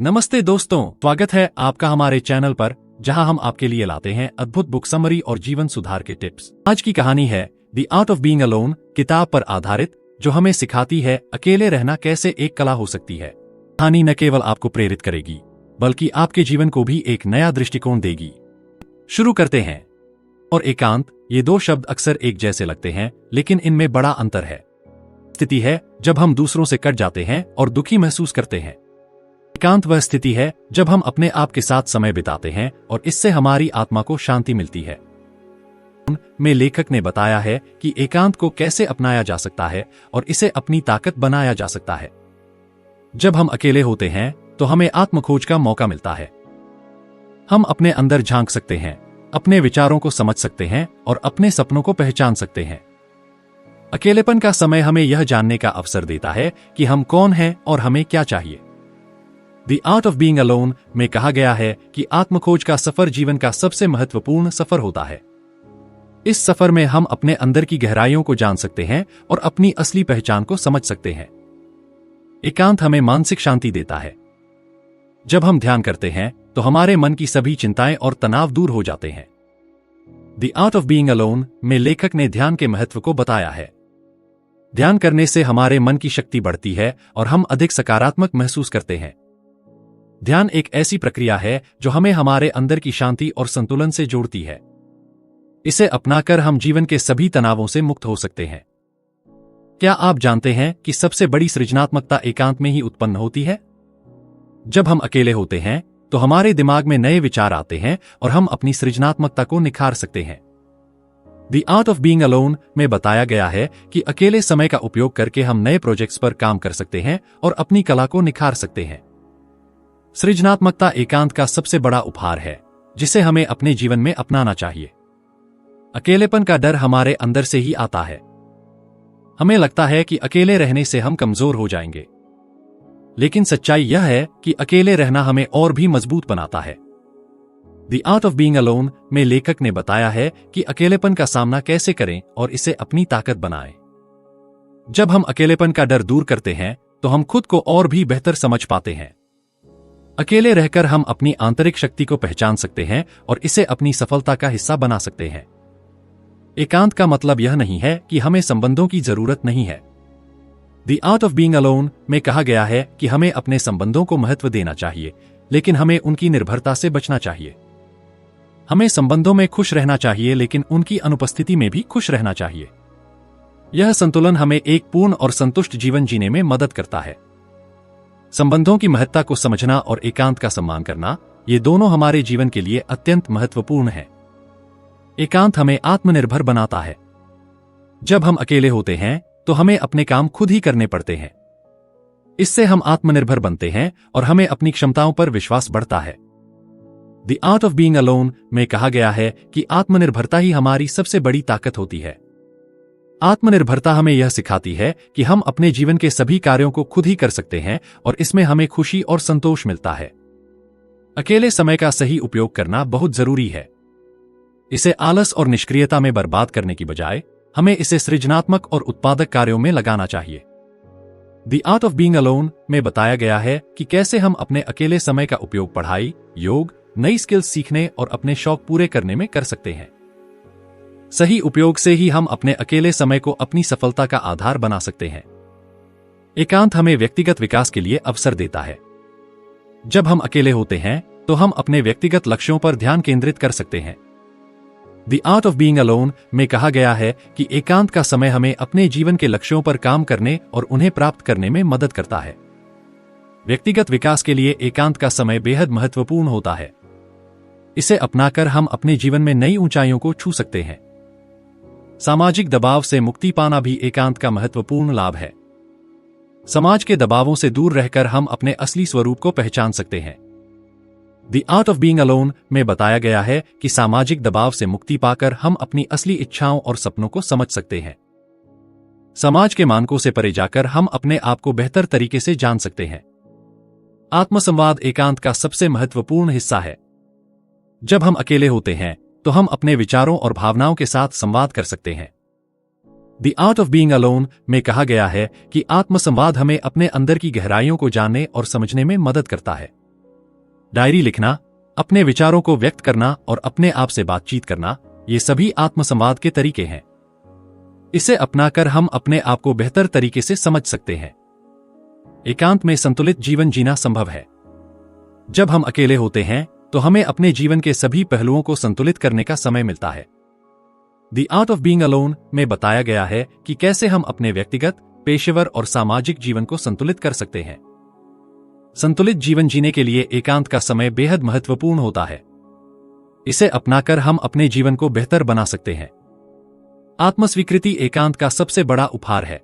नमस्ते दोस्तों, स्वागत है आपका हमारे चैनल पर, जहां हम आपके लिए लाते हैं अद्भुत बुक समरी और जीवन सुधार के टिप्स। आज की कहानी है the art of being alone किताब पर आधारित, जो हमें सिखाती है अकेले रहना कैसे एक कला हो सकती है। कहानी न केवल आपको प्रेरित करेगी, बल्कि आपके जीवन को भी एक नया दृष्टिकोण देगी। शुरू करते हैं। और एकांत, ये दो शब्द अक्सर एक जैसे लगते हैं, लेकिन इनमें बड़ा अंतर है। स्थिति है जब हम दूसरों से कट जाते हैं और दुखी महसूस करते हैं। एकांत वह स्थिति है जब हम अपने आप के साथ समय बिताते हैं और इससे हमारी आत्मा को शांति मिलती है। में लेखक ने बताया है कि एकांत को कैसे अपनाया जा सकता है और इसे अपनी ताकत बनाया जा सकता है। जब हम अकेले होते हैं तो हमें आत्मखोज का मौका मिलता है। हम अपने अंदर झांक सकते हैं, अपने विचारों को समझ सकते हैं और अपने सपनों को पहचान सकते हैं। अकेलेपन का समय हमें यह जानने का अवसर देता है कि हम कौन हैं और हमें क्या चाहिए। The art of being alone में कहा गया है कि आत्मखोज का सफर जीवन का सबसे महत्वपूर्ण सफर होता है। इस सफर में हम अपने अंदर की गहराइयों को जान सकते हैं और अपनी असली पहचान को समझ सकते हैं। एकांत हमें मानसिक शांति देता है। जब हम ध्यान करते हैं तो हमारे मन की सभी चिंताएं और तनाव दूर हो जाते हैं। The art of being alone में लेखक ने ध्यान के महत्व को बताया है। ध्यान करने से हमारे मन की शक्ति बढ़ती है और हम अधिक सकारात्मक महसूस करते हैं। ध्यान एक ऐसी प्रक्रिया है जो हमें हमारे अंदर की शांति और संतुलन से जोड़ती है। इसे अपनाकर हम जीवन के सभी तनावों से मुक्त हो सकते हैं। क्या आप जानते हैं कि सबसे बड़ी सृजनात्मकता एकांत में ही उत्पन्न होती है? जब हम अकेले होते हैं तो हमारे दिमाग में नए विचार आते हैं और हम अपनी सृजनात्मकता को निखार सकते हैं। The art of being alone में बताया गया है कि अकेले समय का उपयोग करके हम नए प्रोजेक्ट्स पर काम कर सकते हैं और अपनी कला को निखार सकते हैं। सृजनात्मकता एकांत का सबसे बड़ा उपहार है, जिसे हमें अपने जीवन में अपनाना चाहिए। अकेलेपन का डर हमारे अंदर से ही आता है। हमें लगता है कि अकेले रहने से हम कमजोर हो जाएंगे, लेकिन सच्चाई यह है कि अकेले रहना हमें और भी मजबूत बनाता है। The art of being alone में लेखक ने बताया है कि अकेलेपन का सामना कैसे करें और इसे अपनी ताकत बनाएं। जब हम अकेलेपन का डर दूर करते हैं तो हम खुद को और भी बेहतर समझ पाते हैं। अकेले रहकर हम अपनी आंतरिक शक्ति को पहचान सकते हैं और इसे अपनी सफलता का हिस्सा बना सकते हैं। एकांत का मतलब यह नहीं है कि हमें संबंधों की जरूरत नहीं है। The art of being alone में कहा गया है कि हमें अपने संबंधों को महत्व देना चाहिए, लेकिन हमें उनकी निर्भरता से बचना चाहिए। हमें संबंधों में खुश रहना चाहिए, लेकिन उनकी अनुपस्थिति में भी खुश रहना चाहिए। यह संतुलन हमें एक पूर्ण और संतुष्ट जीवन जीने में मदद करता है। संबंधों की महत्ता को समझना और एकांत का सम्मान करना, ये दोनों हमारे जीवन के लिए अत्यंत महत्वपूर्ण है। एकांत हमें आत्मनिर्भर बनाता है। जब हम अकेले होते हैं तो हमें अपने काम खुद ही करने पड़ते हैं। इससे हम आत्मनिर्भर बनते हैं और हमें अपनी क्षमताओं पर विश्वास बढ़ता है। The art of being alone में कहा गया है कि आत्मनिर्भरता ही हमारी सबसे बड़ी ताकत होती है। आत्मनिर्भरता हमें यह सिखाती है कि हम अपने जीवन के सभी कार्यों को खुद ही कर सकते हैं और इसमें हमें खुशी और संतोष मिलता है। अकेले समय का सही उपयोग करना बहुत जरूरी है। इसे आलस और निष्क्रियता में बर्बाद करने की बजाय हमें इसे सृजनात्मक और उत्पादक कार्यों में लगाना चाहिए। The art of being alone में बताया गया है कि कैसे हम अपने अकेले समय का उपयोग पढ़ाई, योग, नई स्किल्स सीखने और अपने शौक पूरे करने में कर सकते हैं। सही उपयोग से ही हम अपने अकेले समय को अपनी सफलता का आधार बना सकते हैं। एकांत हमें व्यक्तिगत विकास के लिए अवसर देता है। जब हम अकेले होते हैं तो हम अपने व्यक्तिगत लक्ष्यों पर ध्यान केंद्रित कर सकते हैं। The art of being alone में कहा गया है कि एकांत का समय हमें अपने जीवन के लक्ष्यों पर काम करने और उन्हें प्राप्त करने में मदद करता है। व्यक्तिगत विकास के लिए एकांत का समय बेहद महत्वपूर्ण होता है। इसे अपनाकर हम अपने जीवन में नई ऊंचाइयों को छू सकते हैं। सामाजिक दबाव से मुक्ति पाना भी एकांत का महत्वपूर्ण लाभ है। समाज के दबावों से दूर रहकर हम अपने असली स्वरूप को पहचान सकते हैं। The art of being alone में बताया गया है कि सामाजिक दबाव से मुक्ति पाकर हम अपनी असली इच्छाओं और सपनों को समझ सकते हैं। समाज के मानकों से परे जाकर हम अपने आप को बेहतर तरीके से जान सकते हैं। आत्मसंवाद एकांत का सबसे महत्वपूर्ण हिस्सा है। जब हम अकेले होते हैं तो हम अपने विचारों और भावनाओं के साथ संवाद कर सकते हैं। The art of being alone में कहा गया है कि आत्मसंवाद हमें अपने अंदर की गहराइयों को जानने और समझने में मदद करता है। डायरी लिखना, अपने विचारों को व्यक्त करना और अपने आप से बातचीत करना, ये सभी आत्मसंवाद के तरीके हैं। इसे अपनाकर हम अपने आप को बेहतर तरीके से समझ सकते हैं। एकांत में संतुलित जीवन जीना संभव है। जब हम अकेले होते हैं तो हमें अपने जीवन के सभी पहलुओं को संतुलित करने का समय मिलता है। The art of being alone में बताया गया है कि कैसे हम अपने व्यक्तिगत, पेशेवर और सामाजिक जीवन को संतुलित कर सकते हैं। संतुलित जीवन जीने के लिए एकांत का समय बेहद महत्वपूर्ण होता है। इसे अपनाकर हम अपने जीवन को बेहतर बना सकते हैं। आत्मस्वीकृति एकांत का सबसे बड़ा उपहार है।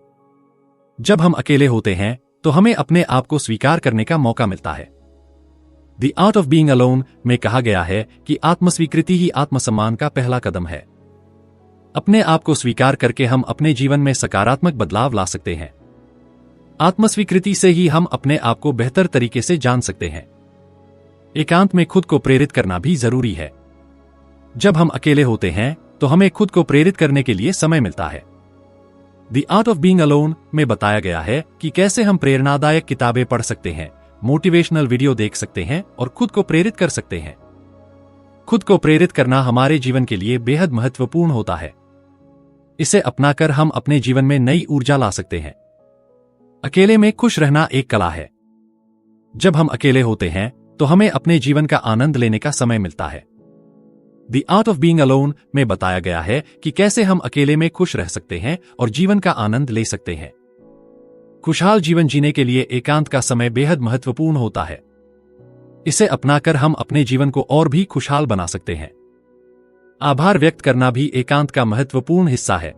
जब हम अकेले होते हैं तो हमें अपने आप को स्वीकार करने का मौका मिलता है। The art of being alone में कहा गया है कि आत्मस्वीकृति ही आत्मसम्मान का पहला कदम है। अपने आप को स्वीकार करके हम अपने जीवन में सकारात्मक बदलाव ला सकते हैं। आत्मस्वीकृति से ही हम अपने आप को बेहतर तरीके से जान सकते हैं। एकांत में खुद को प्रेरित करना भी जरूरी है। जब हम अकेले होते हैं तो हमें खुद को प्रेरित करने के लिए समय मिलता है। The art of being alone में बताया गया है कि कैसे हम प्रेरणादायक किताबें पढ़ सकते हैं, मोटिवेशनल वीडियो देख सकते हैं और खुद को प्रेरित कर सकते हैं। खुद को प्रेरित करना हमारे जीवन के लिए बेहद महत्वपूर्ण होता है। इसे अपनाकर हम अपने जीवन में नई ऊर्जा ला सकते हैं। अकेले में खुश रहना एक कला है। जब हम अकेले होते हैं तो हमें अपने जीवन का आनंद लेने का समय मिलता है। The art of being alone में बताया गया है कि कैसे हम अकेले में खुश रह सकते हैं और जीवन का आनंद ले सकते हैं। खुशहाल जीवन जीने के लिए एकांत का समय बेहद महत्वपूर्ण होता है। इसे अपनाकर हम अपने जीवन को और भी खुशहाल बना सकते हैं। आभार व्यक्त करना भी एकांत का महत्वपूर्ण हिस्सा है।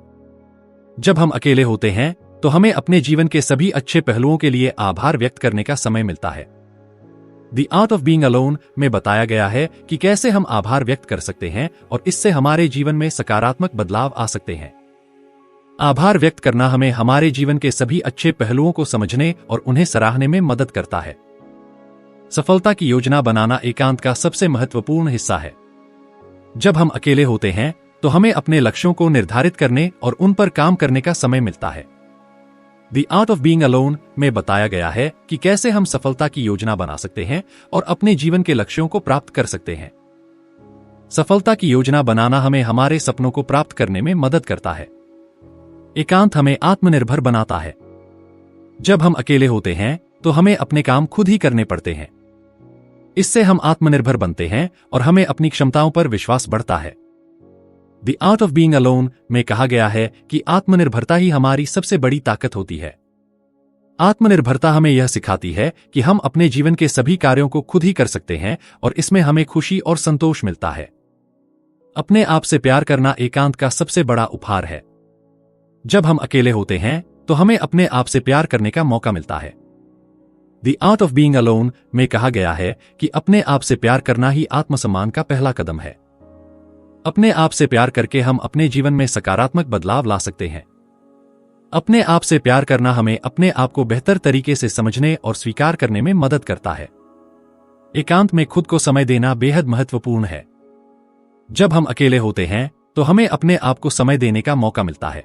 जब हम अकेले होते हैं तो हमें अपने जीवन के सभी अच्छे पहलुओं के लिए आभार व्यक्त करने का समय मिलता है। The art of being alone में बताया गया है कि कैसे हम आभार व्यक्त कर सकते हैं और इससे हमारे जीवन में सकारात्मक बदलाव आ सकते हैं। आभार व्यक्त करना हमें हमारे जीवन के सभी अच्छे पहलुओं को समझने और उन्हें सराहने में मदद करता है। सफलता की योजना बनाना एकांत का सबसे महत्वपूर्ण हिस्सा है। जब हम अकेले होते हैं तो हमें अपने लक्ष्यों को निर्धारित करने और उन पर काम करने का समय मिलता है। The art of being alone में बताया गया है कि कैसे हम सफलता की योजना बना सकते हैं और अपने जीवन के लक्ष्यों को प्राप्त कर सकते हैं। सफलता की योजना बनाना हमें हमारे सपनों को प्राप्त करने में मदद करता है। एकांत हमें आत्मनिर्भर बनाता है। जब हम अकेले होते हैं तो हमें अपने काम खुद ही करने पड़ते हैं। इससे हम आत्मनिर्भर बनते हैं और हमें अपनी क्षमताओं पर विश्वास बढ़ता है। The art of being alone में कहा गया है कि आत्मनिर्भरता ही हमारी सबसे बड़ी ताकत होती है। आत्मनिर्भरता हमें यह सिखाती है कि हम अपने जीवन के सभी कार्यों को खुद ही कर सकते हैं और इसमें हमें खुशी और संतोष मिलता है। अपने आप से प्यार करना एकांत का सबसे बड़ा उपहार है। जब हम अकेले होते हैं तो हमें अपने आप से प्यार करने का मौका मिलता है। The art of being alone में कहा गया है कि अपने आप से प्यार करना ही आत्मसम्मान का पहला कदम है। अपने आप से प्यार करके हम अपने जीवन में सकारात्मक बदलाव ला सकते हैं। अपने आप से प्यार करना हमें अपने आप को बेहतर तरीके से समझने और स्वीकार करने में मदद करता है। एकांत में खुद को समय देना बेहद महत्वपूर्ण है। जब हम अकेले होते हैं तो हमें अपने आप को समय देने का मौका मिलता है।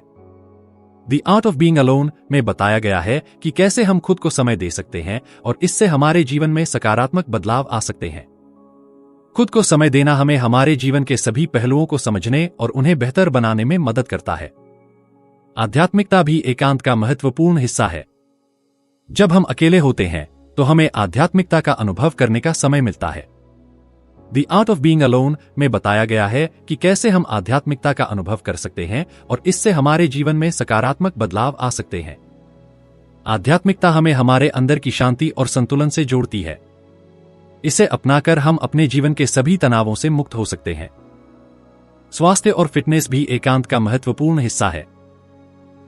The art of being alone में बताया गया है कि कैसे हम खुद को समय दे सकते हैं और इससे हमारे जीवन में सकारात्मक बदलाव आ सकते हैं। खुद को समय देना हमें हमारे जीवन के सभी पहलुओं को समझने और उन्हें बेहतर बनाने में मदद करता है। आध्यात्मिकता भी एकांत का महत्वपूर्ण हिस्सा है। जब हम अकेले होते हैं तो हमें आध्यात्मिकता का अनुभव करने का समय मिलता है। The art of being alone में बताया गया है कि कैसे हम आध्यात्मिकता का अनुभव कर सकते हैं और इससे हमारे जीवन में सकारात्मक बदलाव आ सकते हैं। आध्यात्मिकता हमें हमारे अंदर की शांति और संतुलन से जोड़ती है। इसे अपनाकर हम अपने जीवन के सभी तनावों से मुक्त हो सकते हैं। स्वास्थ्य और फिटनेस भी एकांत का महत्वपूर्ण हिस्सा है।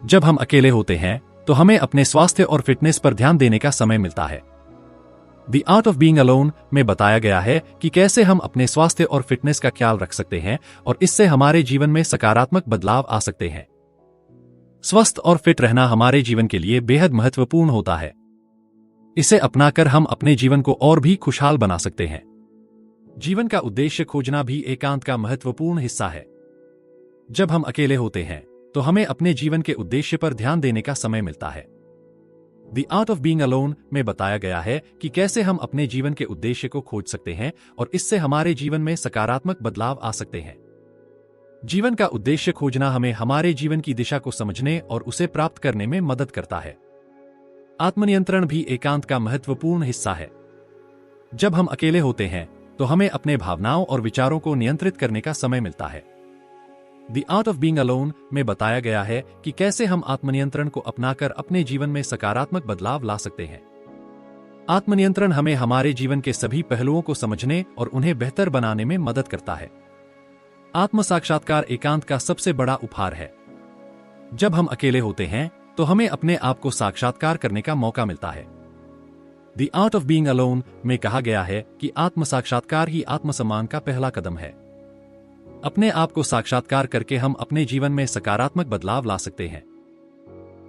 जब हम अकेले होते हैं तो हमें अपने स्वास्थ्य और फिटनेस पर ध्यान देने का समय मिलता है। The art of being alone में बताया गया है कि कैसे हम अपने स्वास्थ्य और फिटनेस का ख्याल रख सकते हैं और इससे हमारे जीवन में सकारात्मक बदलाव आ सकते हैं। स्वस्थ और फिट रहना हमारे जीवन के लिए बेहद महत्वपूर्ण होता है। इसे अपनाकर हम अपने जीवन को और भी खुशहाल बना सकते हैं। जीवन का उद्देश्य खोजना भी एकांत का महत्वपूर्ण हिस्सा है। जब हम अकेले होते हैं तो हमें अपने जीवन के उद्देश्य पर ध्यान देने का समय मिलता है। The art of being alone में बताया गया है कि कैसे हम अपने जीवन के उद्देश्य को खोज सकते हैं और इससे हमारे जीवन में सकारात्मक बदलाव आ सकते हैं। जीवन का उद्देश्य खोजना हमें हमारे जीवन की दिशा को समझने और उसे प्राप्त करने में मदद करता है। आत्मनियंत्रण भी एकांत का महत्वपूर्ण हिस्सा है। जब हम अकेले होते हैं तो हमें अपने भावनाओं और विचारों को नियंत्रित करने का समय मिलता है। The art of being alone में बताया गया है कि कैसे हम आत्मनियंत्रण को अपनाकर अपने जीवन में सकारात्मक बदलाव ला सकते हैं। आत्मनियंत्रण हमें हमारे जीवन के सभी पहलुओं को समझने और उन्हें बेहतर बनाने में मदद करता है। आत्म साक्षात्कार एकांत का सबसे बड़ा उपहार है। जब हम अकेले होते हैं तो हमें अपने आप को साक्षात्कार करने का मौका मिलता है। The art of being alone में कहा गया है कि आत्म साक्षात्कार ही आत्मसम्मान का पहला कदम है। अपने आप को साक्षात्कार करके हम अपने जीवन में सकारात्मक बदलाव ला सकते हैं।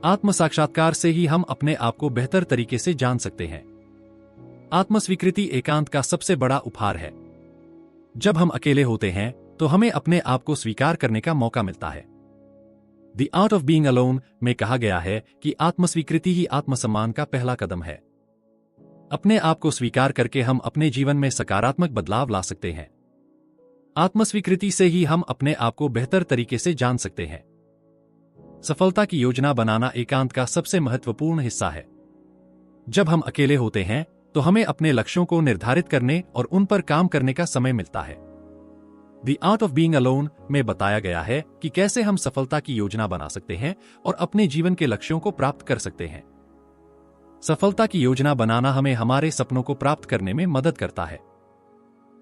आत्म साक्षात्कार से ही हम अपने आप को बेहतर तरीके से जान सकते हैं। आत्मस्वीकृति एकांत का सबसे बड़ा उपहार है। जब हम अकेले होते हैं तो हमें अपने आप को स्वीकार करने का मौका मिलता है। The art of being alone में कहा गया है कि आत्मस्वीकृति ही आत्मसम्मान का पहला कदम है। अपने आप को स्वीकार करके हम अपने जीवन में सकारात्मक बदलाव ला सकते हैं। आत्मस्वीकृति से ही हम अपने आप को बेहतर तरीके से जान सकते हैं। सफलता की योजना बनाना एकांत का सबसे महत्वपूर्ण हिस्सा है। जब हम अकेले होते हैं तो हमें अपने लक्ष्यों को निर्धारित करने और उन पर काम करने का समय मिलता है। The art of being alone में बताया गया है कि कैसे हम सफलता की योजना बना सकते हैं और अपने जीवन के लक्ष्यों को प्राप्त कर सकते हैं। सफलता की योजना बनाना हमें हमारे सपनों को प्राप्त करने में मदद करता है।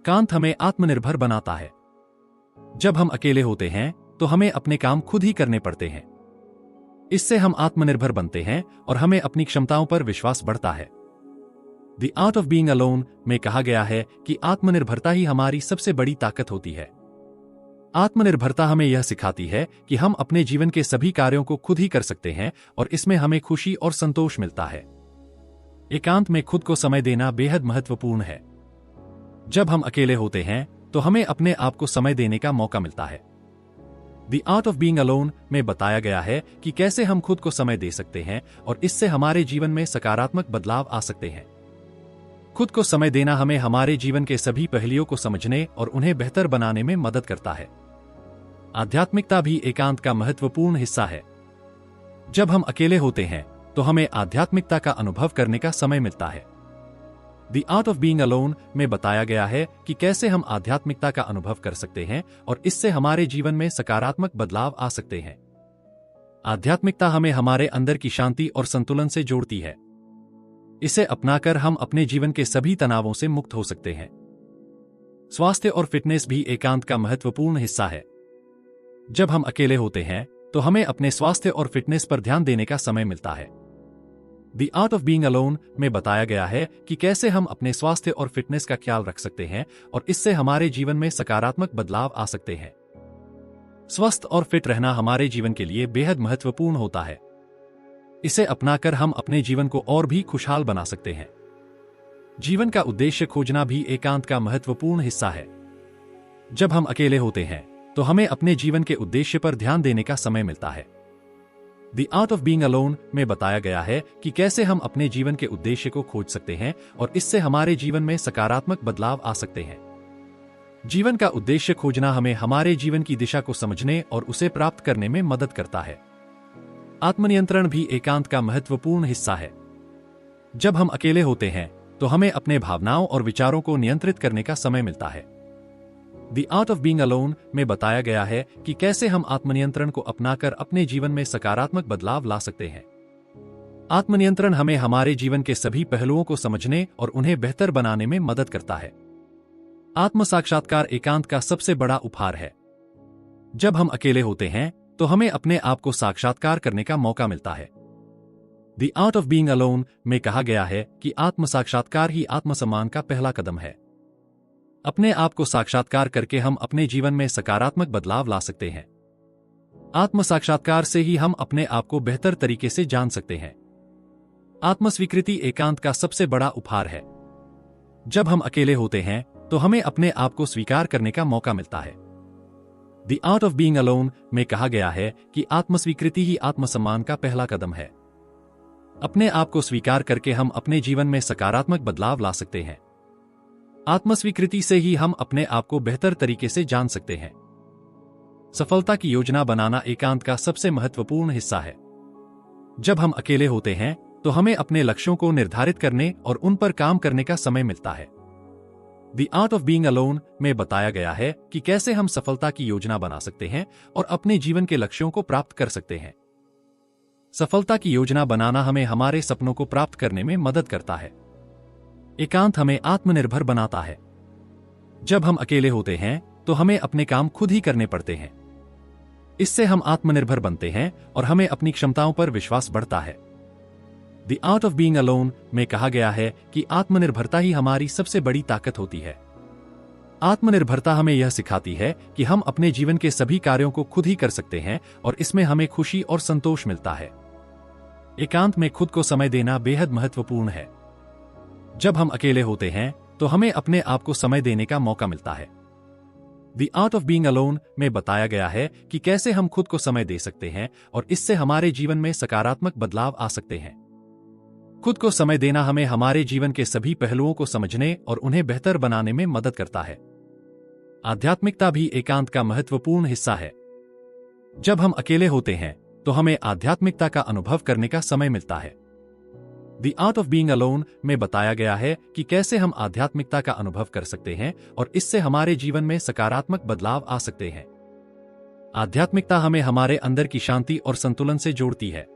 एकांत हमें आत्मनिर्भर बनाता है। जब हम अकेले होते हैं तो हमें अपने काम खुद ही करने पड़ते हैं। इससे हम आत्मनिर्भर बनते हैं और हमें अपनी क्षमताओं पर विश्वास बढ़ता है। The art of being alone में कहा गया है कि आत्मनिर्भरता ही हमारी सबसे बड़ी ताकत होती है। आत्मनिर्भरता हमें यह सिखाती है कि हम अपने जीवन के सभी कार्यों को खुद ही कर सकते हैं और इसमें हमें खुशी और संतोष मिलता है। एकांत में खुद को समय देना बेहद महत्वपूर्ण है। जब हम अकेले होते हैं तो हमें अपने आप को समय देने का मौका मिलता है। The art of being alone में बताया गया है कि कैसे हम खुद को समय दे सकते हैं और इससे हमारे जीवन में सकारात्मक बदलाव आ सकते हैं। खुद को समय देना हमें हमारे जीवन के सभी पहलुओं को समझने और उन्हें बेहतर बनाने में मदद करता है। आध्यात्मिकता भी एकांत का महत्वपूर्ण हिस्सा है। जब हम अकेले होते हैं तो हमें आध्यात्मिकता का अनुभव करने का समय मिलता है। The art of being alone में बताया गया है कि कैसे हम आध्यात्मिकता का अनुभव कर सकते हैं और इससे हमारे जीवन में सकारात्मक बदलाव आ सकते हैं। आध्यात्मिकता हमें हमारे अंदर की शांति और संतुलन से जोड़ती है। इसे अपनाकर हम अपने जीवन के सभी तनावों से मुक्त हो सकते हैं। स्वास्थ्य और फिटनेस भी एकांत का महत्वपूर्ण हिस्सा है। जब हम अकेले होते हैं तो हमें अपने स्वास्थ्य और फिटनेस पर ध्यान देने का समय मिलता है। The art of being alone में बताया गया है कि कैसे हम अपने स्वास्थ्य और फिटनेस का ख्याल रख सकते हैं और इससे हमारे जीवन में सकारात्मक बदलाव आ सकते हैं। स्वस्थ और फिट रहना हमारे जीवन के लिए बेहद महत्वपूर्ण होता है। इसे अपनाकर हम अपने जीवन को और भी खुशहाल बना सकते हैं। जीवन का उद्देश्य खोजना भी एकांत का महत्वपूर्ण हिस्सा है। जब हम अकेले होते हैं तो हमें अपने जीवन के उद्देश्य पर ध्यान देने का समय मिलता है। The art of being alone में बताया गया है कि कैसे हम अपने जीवन के उद्देश्य को खोज सकते हैं और इससे हमारे जीवन में सकारात्मक बदलाव आ सकते हैं। जीवन का उद्देश्य खोजना हमें हमारे जीवन की दिशा को समझने और उसे प्राप्त करने में मदद करता है। आत्मनियंत्रण भी एकांत का महत्वपूर्ण हिस्सा है। जब हम अकेले होते हैं तो हमें अपने भावनाओं और विचारों को नियंत्रित करने का समय मिलता है। The art of being alone में बताया गया है कि कैसे हम आत्मनियंत्रण को अपनाकर अपने जीवन में सकारात्मक बदलाव ला सकते हैं। आत्मनियंत्रण हमें हमारे जीवन के सभी पहलुओं को समझने और उन्हें बेहतर बनाने में मदद करता है। आत्म साक्षात्कार एकांत का सबसे बड़ा उपहार है। जब हम अकेले होते हैं तो हमें अपने आप को साक्षात्कार करने का मौका मिलता है। The art of being alone में कहा गया है कि आत्म साक्षात्कार ही आत्मसम्मान का पहला कदम है। अपने आप को साक्षात्कार करके हम अपने जीवन में सकारात्मक बदलाव ला सकते हैं। आत्म साक्षात्कार से ही हम अपने आप को बेहतर तरीके से जान सकते हैं। आत्मस्वीकृति एकांत का सबसे बड़ा उपहार है। जब हम अकेले होते हैं तो हमें अपने आप को स्वीकार करने का मौका मिलता है। The art of being alone में कहा गया है कि आत्मस्वीकृति ही आत्मसम्मान का पहला कदम है। अपने आप को स्वीकार करके हम अपने जीवन में सकारात्मक बदलाव ला सकते हैं। आत्मस्वीकृति से ही हम अपने आप को बेहतर तरीके से जान सकते हैं। सफलता की योजना बनाना एकांत का सबसे महत्वपूर्ण हिस्सा है। जब हम अकेले होते हैं तो हमें अपने लक्ष्यों को निर्धारित करने और उन पर काम करने का समय मिलता है। The art of being alone में बताया गया है कि कैसे हम सफलता की योजना बना सकते हैं और अपने जीवन के लक्ष्यों को प्राप्त कर सकते हैं। सफलता की योजना बनाना हमें हमारे सपनों को प्राप्त करने में मदद करता है। एकांत हमें आत्मनिर्भर बनाता है। जब हम अकेले होते हैं तो हमें अपने काम खुद ही करने पड़ते हैं। इससे हम आत्मनिर्भर बनते हैं और हमें अपनी क्षमताओं पर विश्वास बढ़ता है। The art of being alone में कहा गया है कि आत्मनिर्भरता ही हमारी सबसे बड़ी ताकत होती है। आत्मनिर्भरता हमें यह सिखाती है कि हम अपने जीवन के सभी कार्यों को खुद ही कर सकते हैं और इसमें हमें खुशी और संतोष मिलता है। एकांत में खुद को समय देना बेहद महत्वपूर्ण है। जब हम अकेले होते हैं तो हमें अपने आप को समय देने का मौका मिलता है। The art of being alone में बताया गया है कि कैसे हम खुद को समय दे सकते हैं और इससे हमारे जीवन में सकारात्मक बदलाव आ सकते हैं। खुद को समय देना हमें हमारे जीवन के सभी पहलुओं को समझने और उन्हें बेहतर बनाने में मदद करता है। आध्यात्मिकता भी एकांत का महत्वपूर्ण हिस्सा है। जब हम अकेले होते हैं तो हमें आध्यात्मिकता का अनुभव करने का समय मिलता है। The art of being alone में बताया गया है कि कैसे हम आध्यात्मिकता का अनुभव कर सकते हैं और इससे हमारे जीवन में सकारात्मक बदलाव आ सकते हैं। आध्यात्मिकता हमें हमारे अंदर की शांति और संतुलन से जोड़ती है।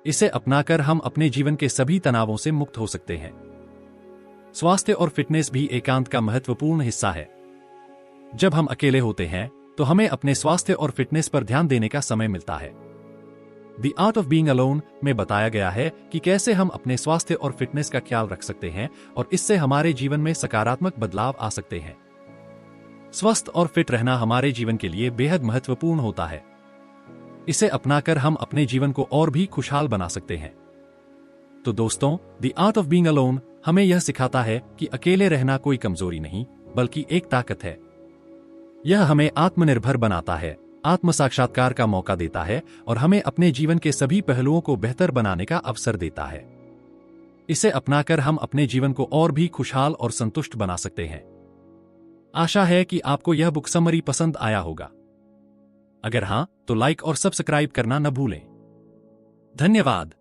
इसे अपनाकर हम अपने जीवन के सभी तनावों से मुक्त हो सकते हैं। स्वास्थ्य और फिटनेस भी एकांत का महत्वपूर्ण हिस्सा है। जब हम अकेले होते हैं तो हमें अपने स्वास्थ्य और फिटनेस पर ध्यान देने का समय मिलता है। The art of being alone में बताया गया है कि कैसे हम अपने स्वास्थ्य और फिटनेस का ख्याल रख सकते हैं और इससे हमारे जीवन में सकारात्मक बदलाव आ सकते हैं। स्वस्थ और फिट रहना हमारे जीवन के लिए बेहद महत्वपूर्ण होता है। इसे अपनाकर हम अपने जीवन को और भी खुशहाल बना सकते हैं। तो दोस्तों, the art of being alone हमें यह सिखाता है कि अकेले रहना कोई कमजोरी नहीं, बल्कि एक ताकत है। यह हमें आत्मनिर्भर बनाता है, आत्म साक्षात्कार का मौका देता है और हमें अपने जीवन के सभी पहलुओं को बेहतर बनाने का अवसर देता है। इसे अपनाकर हम अपने जीवन को और भी खुशहाल और संतुष्ट बना सकते हैं। आशा है कि आपको यह बुक समरी पसंद आया होगा। अगर हां, तो लाइक और सब्सक्राइब करना न भूलें। धन्यवाद।